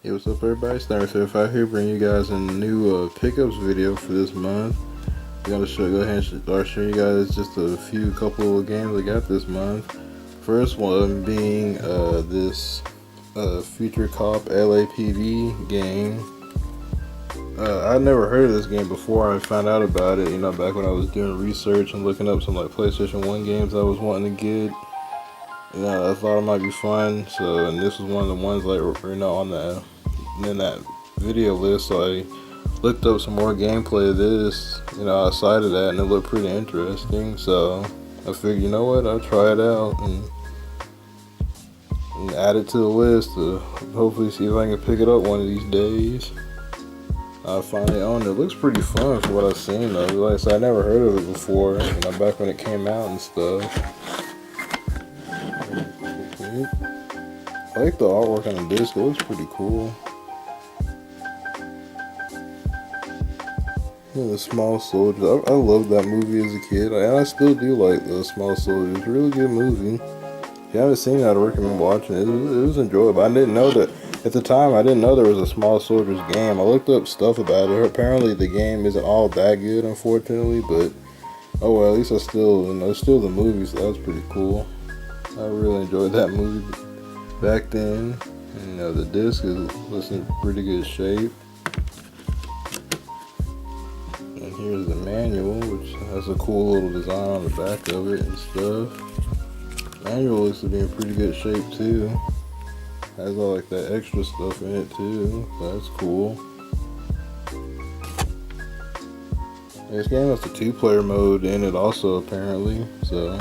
Hey, what's up everybody? Stammer75 here, bringing you guys a new pickups video for this month. I'm gonna go ahead and start showing you guys just a couple of games I got this month. First one being this Future Cop LAPD game. I'd never heard of this game before I found out about it, back when I was doing research and looking up some like PlayStation 1 games I was wanting to get. I thought it might be fun, and this was one of the ones like on the in that video list. So I looked up some more gameplay of this, outside of that, and it looked pretty interesting. So I figured, you know what, I'll try it out and add it to the list to hopefully see if I can pick it up one of these days. I finally own it. It looks pretty fun for what I've seen though. Like I said, I never heard of it before, back when it came out and stuff. I like the artwork on the disc. It looks pretty cool. The Small Soldiers. I loved that movie as a kid, and I still do like The Small Soldiers. It's a really good movie. If you haven't seen it, I'd recommend watching it. It was enjoyable. I didn't know that at the time. I didn't know there was a Small Soldiers game. I looked up stuff about it. Apparently, the game isn't all that good, unfortunately. But oh well, at least it's still the movie, so that's pretty cool. I really enjoyed that movie back then. And, the disc is in pretty good shape. And here's the manual, which has a cool little design on the back of it and stuff. The manual looks to be in pretty good shape too. Has all like that extra stuff in it too, so that's cool. This game has the 2-player mode in it also, apparently. So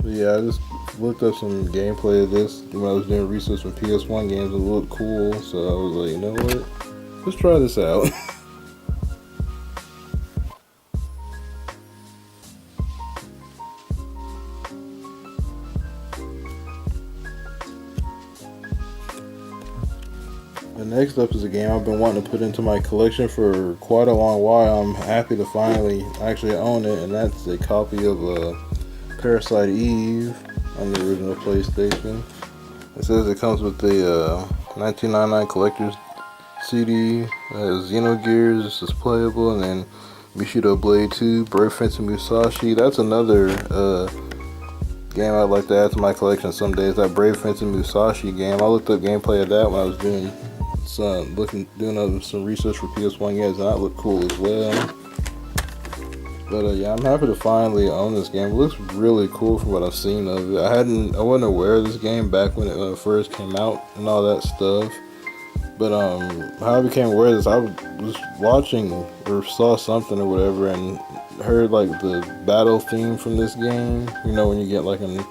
yeah, I just looked up some gameplay of this when I was doing research on PS1 games. It looked cool, so I was like, you know what, let's try this out. And next up is a game I've been wanting to put into my collection for quite a long while. I'm happy to finally actually own it, and that's a copy of Parasite Eve on the original PlayStation. It says it comes with the $19.99 collector's CD, Xenogears, this is playable, and then Bushido Blade 2, Brave Fencer Musashi. That's another game I'd like to add to my collection some days, that Brave Fencer Musashi game. I looked up gameplay of that when I was doing some research for PS1 games, and that looked cool as well. But yeah, I'm happy to finally own this game. It looks really cool from what I've seen of it. I wasn't aware of this game back when it first came out and all that stuff. But how I became aware of this, I was watching or saw something or whatever, and heard like the battle theme from this game. When you get like a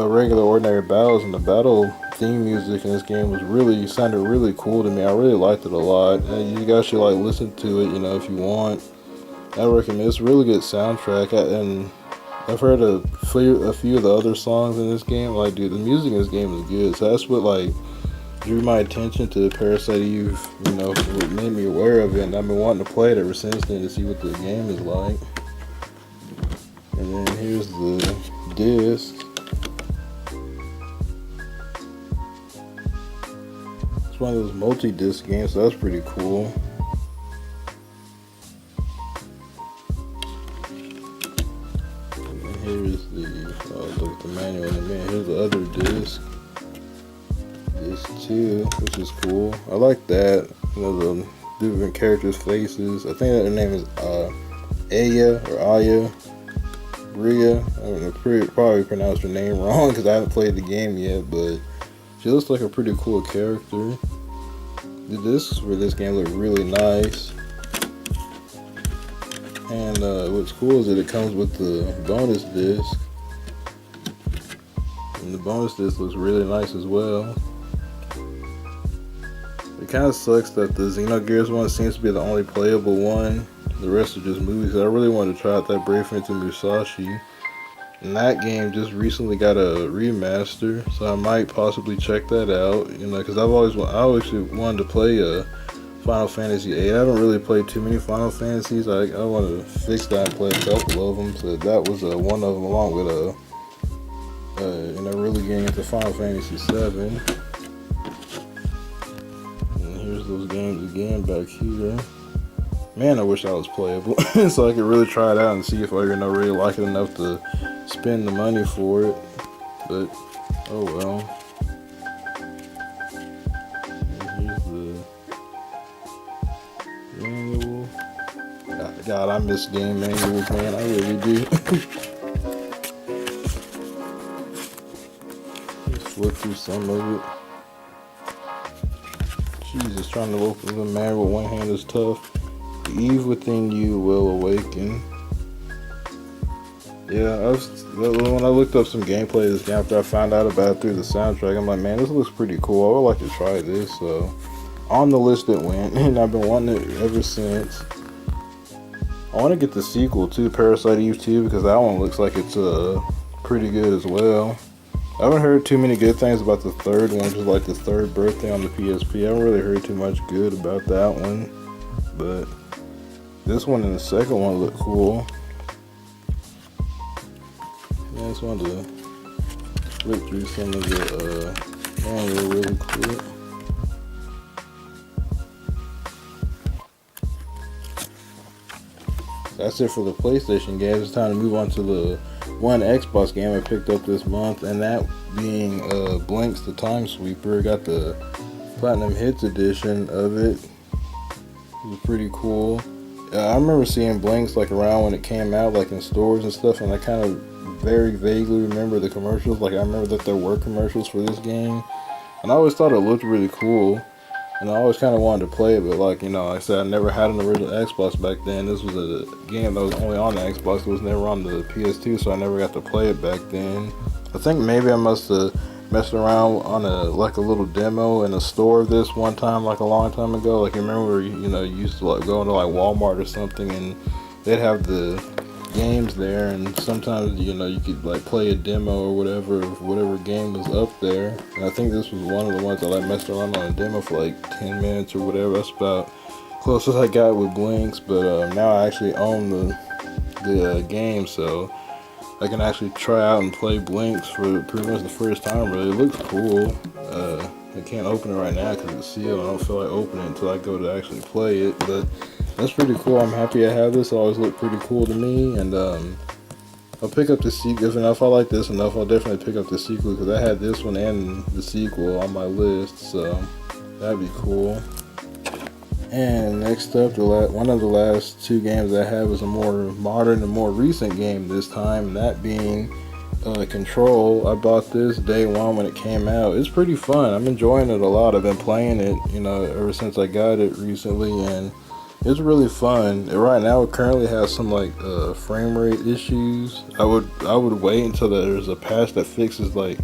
regular ordinary battles, and the battle theme music in this game sounded really cool to me. I really liked it a lot. And you guys should like listen to it, if you want. I recommend. It's a really good soundtrack, and I've heard a few of the other songs in this game. Like, dude, the music in this game is good. So that's what like drew my attention to Parasite Eve. What made me aware of it, and I've been wanting to play it ever since then to see what the game is like. And then here's the disc. It's one of those multi-disc games, so that's pretty cool. Here's look at the manual in a minute. Here's the other disc. Disc 2, which is cool. I like that. The different characters' faces. I think that her name is Aya. Bria. I don't know, probably pronounced her name wrong because I haven't played the game yet, but she looks like a pretty cool character. The discs for this game look really nice. And what's cool is that it comes with the bonus disc. And the bonus disc looks really nice as well. It kind of sucks that the Xenogears one seems to be the only playable one. The rest are just movies. I really wanted to try out that Brave Fencer Musashi. And that game just recently got a remaster, so I might possibly check that out. Because I always wanted to play Final Fantasy VIII. I haven't really played too many Final Fantasies. I wanted to fix that and play a couple of them. So that was one of them, along with really getting into Final Fantasy VII. those games again back here. Man, I wish I was playable so I could really try it out and see if I really like it enough to spend the money for it. But oh well. And here's the manual. God, I miss game manuals, man. I really do. Just flip through some of it. Jesus, trying to open the manual with one hand is tough. The Eve within you will awaken. Yeah, when I looked up some gameplay of this game after I found out about it through the soundtrack, I'm like, man, this looks pretty cool. I would like to try this. So on the list it went, and I've been wanting it ever since. I want to get the sequel to Parasite Eve 2 because that one looks like it's pretty good as well. I haven't heard too many good things about the third one, which is like the third birthday on the PSP. I haven't really heard too much good about that one, but this one and the second one look cool. I just wanted to flip through some of the manual really quick. That's it for the PlayStation games. It's time to move on to the one Xbox game I picked up this month, and that being Blinx the Time Sweeper. Got the Platinum Hits edition of it. It was pretty cool. I remember seeing Blinx like around when it came out, like in stores and stuff, and I kind of very vaguely remember the commercials. Like I remember that there were commercials for this game, and I always thought it looked really cool, and I always kind of wanted to play it, but like I said, I never had an original Xbox back then. This was a game that was only on the Xbox. It was never on the PS2, so I never got to play it back then. I think maybe I must have messed around on a little demo in a store of this one time, like a long time ago. Like you remember, you used to like go into like Walmart or something, and they'd have the games there, and sometimes you could like play a demo or whatever game was up there. And I think this was one of the ones that I messed around on a demo for like 10 minutes or whatever. That's about closest I got with Blinx, but now I actually own the game, so I can actually try out and play Blinx for pretty much the first time. Really, it looks cool. I can't open it right now because it's sealed. I don't feel like opening it until I go to actually play it, but that's pretty cool. I'm happy I have this. It always looked pretty cool to me, and I'll pick up the sequel. If I like this enough, I'll definitely pick up the sequel because I had this one and the sequel on my list, so that'd be cool. And next up, one of the last two games I have is a more modern and more recent game this time, and that being Control. I bought this day one when it came out. It's pretty fun. I'm enjoying it a lot. I've been playing it, ever since I got it recently, and it's really fun. Right now, it currently has some like frame rate issues. I would wait until there's a patch that fixes like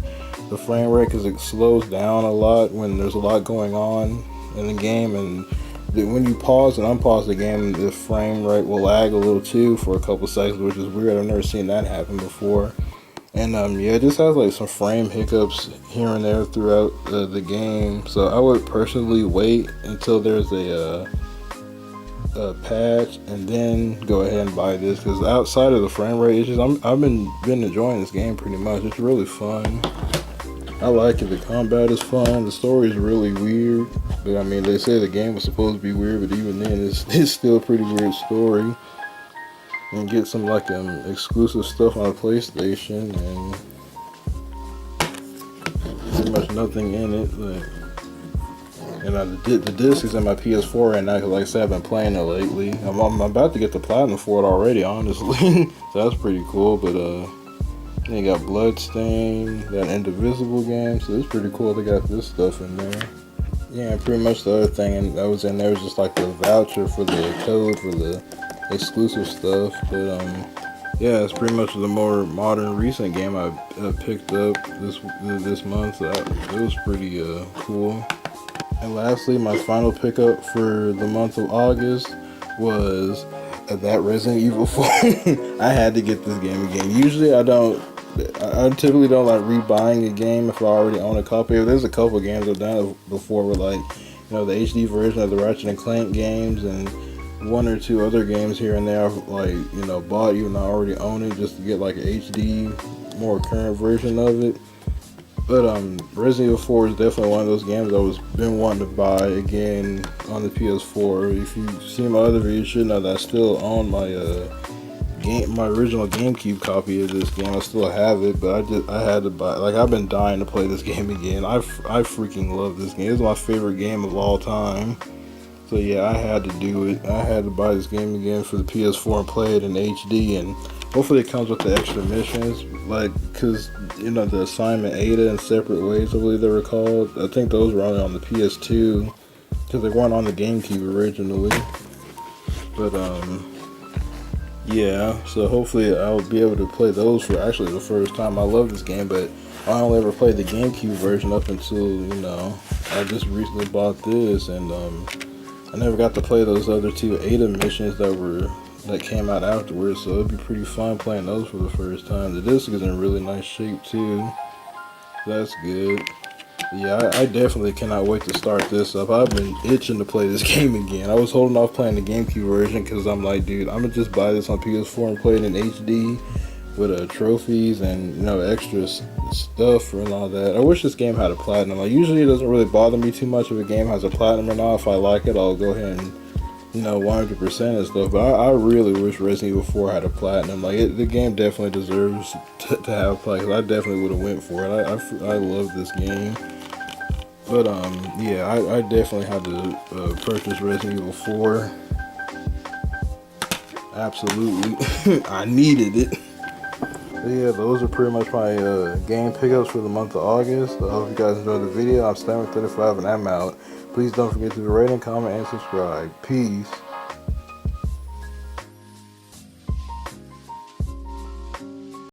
the frame rate because it slows down a lot when there's a lot going on in the game, and when you pause and unpause the game, the frame rate will lag a little too for a couple seconds, which is weird. I've never seen that happen before. And it just has like some frame hiccups here and there throughout the game. So I would personally wait until there's a patch and then go ahead and buy this, because outside of the frame rate issues, I've been enjoying this game pretty much. It's really fun. I like it. The combat is fun. The story is really weird, but they say the game was supposed to be weird, but even then it's still a pretty weird story. And get some like exclusive stuff on the PlayStation, and pretty much nothing in it. And the disc is in my PS4 right now because, like I said, I've been playing it lately. I'm about to get the platinum for it already, honestly. So that's pretty cool. But then you got Bloodstained, got Indivisible game, so it's pretty cool. They got this stuff in there. Yeah, and pretty much the other thing that was in there was just like the voucher for the code for the exclusive stuff. But yeah, it's pretty much the more modern recent game I picked up this month. It was pretty cool. And lastly, my final pickup for the month of August was that Resident Evil 4. I had to get this game again. Usually I typically don't like rebuying a game if I already own a copy. There's a couple games I've done before with like, the HD version of the Ratchet and Clank games, and one or two other games here and there I've like, bought even though I already own it, just to get like an HD, more current version of it. But Resident Evil 4 is definitely one of those games I was been wanting to buy again on the PS4. If you've seen my other videos, you should know that I still own my original GameCube copy of this game. I still have it, but I had to buy. Like, I've been dying to play this game again. I freaking love this game. It's my favorite game of all time. So yeah, I had to do it. I had to buy this game again for the PS4 and play it in HD, and hopefully it comes with the extra missions, like, cause you know the Assignment Ada and Separate Ways, I believe they were called. I think those were only on the PS2, cause they weren't on the GameCube originally. But yeah. So hopefully I'll be able to play those for actually the first time. I love this game, but I only ever played the GameCube version up until I just recently bought this, and I never got to play those other two Ada missions that came out afterwards, so it'd be pretty fun playing those for the first time. The disc is in really nice shape too. That's good. Yeah, I definitely cannot wait to start this up. I've been itching to play this game again. I was holding off playing the GameCube version because I'm like, dude, I'm gonna just buy this on PS4 and play it in HD with trophies and extra stuff and all that. I wish this game had a platinum. Like, usually it doesn't really bother me too much if a game has a platinum or not. If I like it, I'll go ahead and 100% and stuff. But I really wish Resident Evil 4 had a platinum. Like, the game definitely deserves to have a platinum. I definitely would have went for it. I love this game. But yeah, I definitely had to purchase Resident Evil 4. Absolutely, I needed it. But yeah, those are pretty much my game pickups for the month of August. I hope you guys enjoyed the video. I'm Stammer35 and I'm out. Please don't forget to rate and comment and subscribe. Peace.